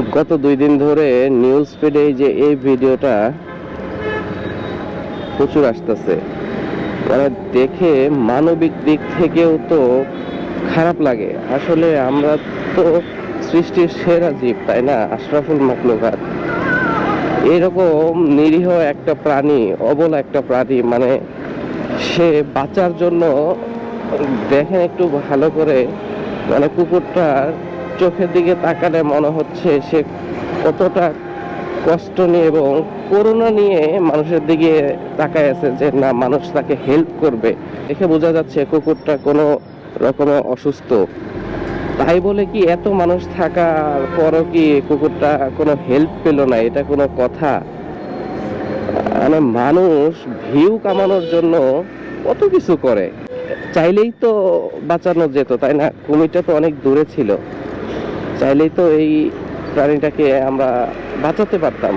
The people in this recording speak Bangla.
গত 2 দিন ধরে নিউজ ফিডে যে এই ভিডিওটা প্রচুর আসতেছে, মানে দেখে মানবিক দিক থেকেও তো খারাপ লাগে। আসলে আমরা তো সৃষ্টির সেরা জীব, তাই না? আশরাফুল মাখলুকাত। এরকম নিরীহ একটা প্রাণী, অবলা একটা প্রাণী, মানে সে বাঁচার জন্য, দেখেন একটু ভালো করে, মানে কুকুরটার চোখের দিকে তাকালে মনে হচ্ছে সে কতটা কষ্ট নিয়ে এবং করুণা নিয়ে মানুষের দিকে তাকায় আছে, যে না, মানুষ তাকে হেল্প করবে। দেখে বোঝা যাচ্ছে কুকুরটা কোনো রকমে অসুস্থ। তাই বলে কি এত মানুষ থাকার পরও কি কুকুরটা কোনো হেল্প পেল না? এটা কোনো কথা? মানে মানুষ ভিউ কামানোর জন্য কত কিছু করে। চাইলেই তো বাঁচানো যেত, তাই না? কুমিরটা তো অনেক দূরে ছিল, চাইলেই তো এই প্রাণীটাকে আমরা বাঁচাতে পারতাম।